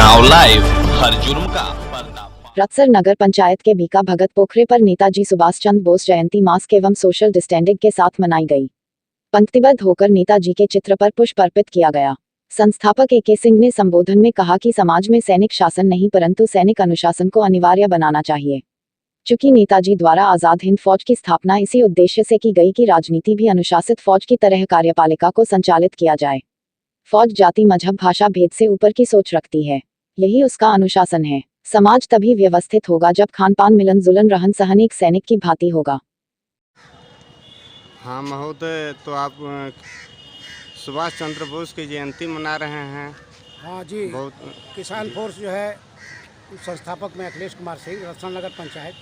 Now live, हर जुर्म का पर्दाफाश। रक्सर नगर पंचायत के बीका भगत पोखरे पर नेताजी सुभाष चंद्र बोस जयंती मास्क एवं सोशल डिस्टेंसिंग के साथ मनाई गई। पंक्तिबद्ध होकर नेताजी के चित्र पर पुष्प अर्पित किया गया। संस्थापक ए.के. सिंह ने संबोधन में कहा कि समाज में सैनिक शासन नहीं परंतु सैनिक अनुशासन को अनिवार्य बनाना चाहिए। चूंकि नेताजी द्वारा आजाद हिंद फौज की स्थापना इसी उद्देश्य से की गई कि राजनीति भी अनुशासित फौज की तरह कार्यपालिका को संचालित किया जाए। फौज जाति मजहब भाषा भेद से ऊपर की सोच रखती है, यही उसका अनुशासन है। समाज तभी व्यवस्थित होगा जब खान पान मिलन जुलन रहन सहन एक सैनिक की भांति होगा। हाँ महोदय, तो आप सुभाष चंद्र बोस की जयंती मना रहे हैं। हाँ जी, बहुत किसान फोर्स जो है संस्थापक में अखिलेश कुमार सिंह, रक्सर नगर पंचायत,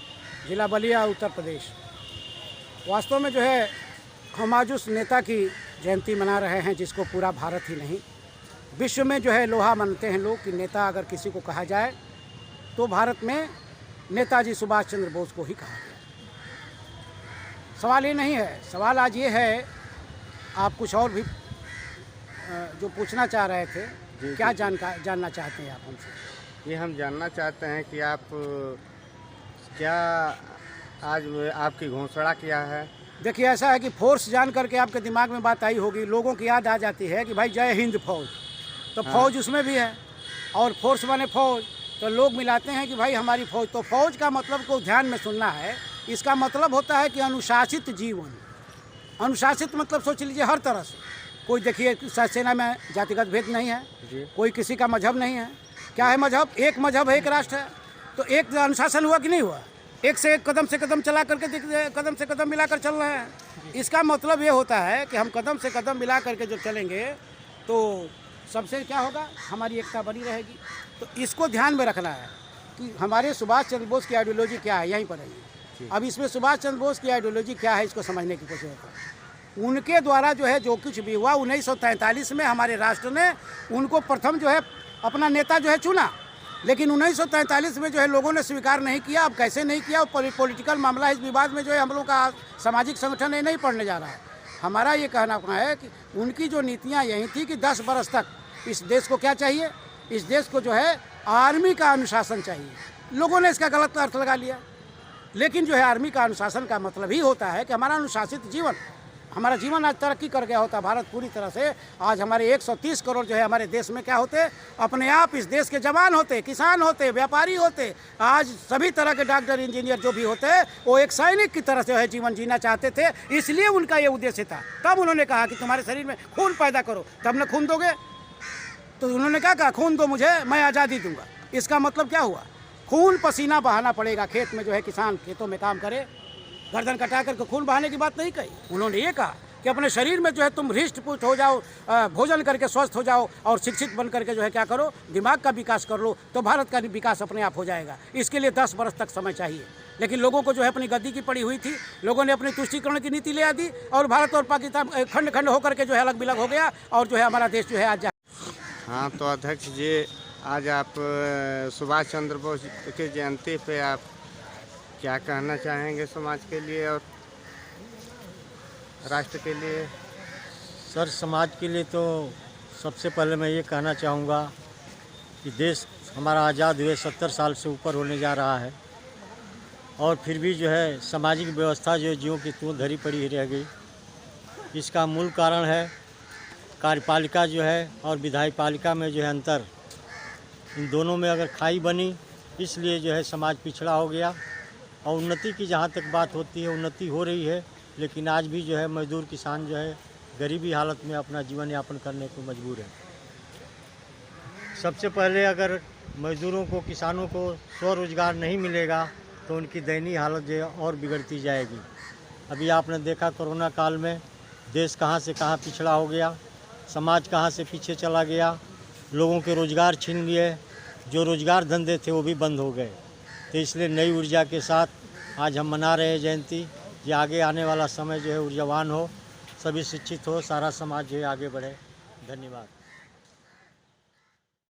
जिला बलिया, उत्तर प्रदेश। वास्तव में जो है हम आज उस नेता की जयंती मना रहे हैं जिसको पूरा भारत ही नहीं विश्व में जो है लोहा मानते हैं लोग कि नेता अगर किसी को कहा जाए तो भारत में नेताजी सुभाष चंद्र बोस को ही कहा गया। सवाल ये नहीं है, सवाल आज ये है, आप कुछ और भी जो पूछना चाह रहे थे, क्या जानना चाहते हैं आप हमसे? ये हम जानना चाहते हैं कि आप क्या आज आपकी घोषणा क्या है? देखिए, ऐसा है कि फोर्स जान करके आपके दिमाग में बात आई होगी, लोगों की याद आ जाती है कि भाई जय हिंद फौज, तो फौज उसमें भी है और फोर्स माने फौज, तो लोग मिलाते हैं कि भाई हमारी फौज। तो फौज का मतलब को ध्यान में सुनना है। इसका मतलब होता है कि अनुशासित जीवन। अनुशासित मतलब सोच लीजिए हर तरह से। कोई देखिए सेना में जातिगत भेद नहीं है, कोई किसी का मजहब नहीं है। क्या है मजहब? एक मजहब है, एक राष्ट्र है, तो एक अनुशासन हुआ कि नहीं हुआ? एक से कदम चला करके कदम से कदम मिलाकर चल रहे हैं। इसका मतलब ये होता है कि हम कदम से कदम मिला करके जब चलेंगे तो सबसे क्या होगा, हमारी एकता बनी रहेगी। तो इसको ध्यान में रखना है कि हमारे सुभाष चंद्र बोस की आइडियोलॉजी क्या है, यहीं पर है। अब इसमें सुभाष चंद्र बोस की आइडियोलॉजी क्या है, इसको समझने की कोशिश करें। उनके द्वारा जो है जो कुछ भी हुआ 1943 में हमारे राष्ट्र ने उनको प्रथम जो है अपना नेता जो है चुना, लेकिन 1943 में जो है लोगों ने स्वीकार नहीं किया। अब कैसे नहीं किया, पॉलिटिकल मामला, इस विवाद में जो है हम लोग का सामाजिक संगठन नहीं पढ़ने जा रहा है। हमारा ये कहना है कि उनकी जो नीतियाँ यही थी कि 10 बरस तक इस देश को क्या चाहिए, इस देश को जो है आर्मी का अनुशासन चाहिए। लोगों ने इसका गलत अर्थ लगा लिया, लेकिन जो है आर्मी का अनुशासन का मतलब ही होता है कि हमारा अनुशासित जीवन, हमारा जीवन आज तरक्की कर गया होता। भारत पूरी तरह से आज हमारे 130 करोड़ जो है हमारे देश में क्या होते, अपने आप इस देश के जवान होते, किसान होते, व्यापारी होते। आज सभी तरह के डॉक्टर इंजीनियर जो भी होते वो एक सैनिक की तरह जो है जीवन जीना चाहते थे, इसलिए उनका ये उद्देश्य था। तब उन्होंने कहा कि तुम्हारे शरीर में खून पैदा करो, तब न खून दोगे। तो उन्होंने क्या कहा, खून दो मुझे, मैं आज़ादी दूंगा। इसका मतलब क्या हुआ, खून पसीना बहाना पड़ेगा। खेत में जो है किसान खेतों में काम करे, गर्दन कटा करके खून बहाने की बात नहीं कही। उन्होंने ये कहा कि अपने शरीर में जो है तुम हृष्ट पुष्ट हो जाओ, भोजन करके स्वस्थ हो जाओ और शिक्षित बन करके जो है क्या करो, दिमाग का विकास कर लो, तो भारत का विकास अपने आप हो जाएगा। इसके लिए 10 बरस तक समय चाहिए। लेकिन लोगों को जो है अपनी गद्दी की पड़ी हुई थी, लोगों ने अपनी तुष्टीकरण की नीति ले दी और भारत और पाकिस्तान खंड खंड होकर के जो है अलग बिलग हो गया और जो है हमारा देश जो है आज। हाँ, तो अध्यक्ष जी, आज आप सुभाष चंद्र बोस की जयंती पे आप क्या कहना चाहेंगे समाज के लिए और राष्ट्र के लिए? सर, समाज के लिए तो सबसे पहले मैं ये कहना चाहूँगा कि देश हमारा आज़ाद हुए 70 साल से ऊपर होने जा रहा है और फिर भी जो है सामाजिक व्यवस्था जो है ज्यों की त्यों धरी पड़ी रह गई। इसका मूल कारण है कार्यपालिका जो है और विधायपालिका में जो है अंतर, इन दोनों में अगर खाई बनी, इसलिए जो है समाज पिछड़ा हो गया। और उन्नति की जहाँ तक बात होती है, उन्नति हो रही है, लेकिन आज भी जो है मजदूर किसान जो है गरीबी हालत में अपना जीवन यापन करने को मजबूर है। सबसे पहले अगर मजदूरों को, किसानों को स्वरोजगार नहीं मिलेगा तो उनकी दयनीय हालत जो है और बिगड़ती जाएगी। अभी आपने देखा कोरोना काल में देश कहाँ से कहाँ पिछड़ा हो गया, समाज कहाँ से पीछे चला गया, लोगों के रोज़गार छीन लिए, जो रोज़गार धंधे थे वो भी बंद हो गए। तो इसलिए नई ऊर्जा के साथ आज हम मना रहे हैं जयंती। ये आगे आने वाला समय जो है ऊर्जावान हो, सभी शिक्षित हो, सारा समाज जो है आगे बढ़े। धन्यवाद।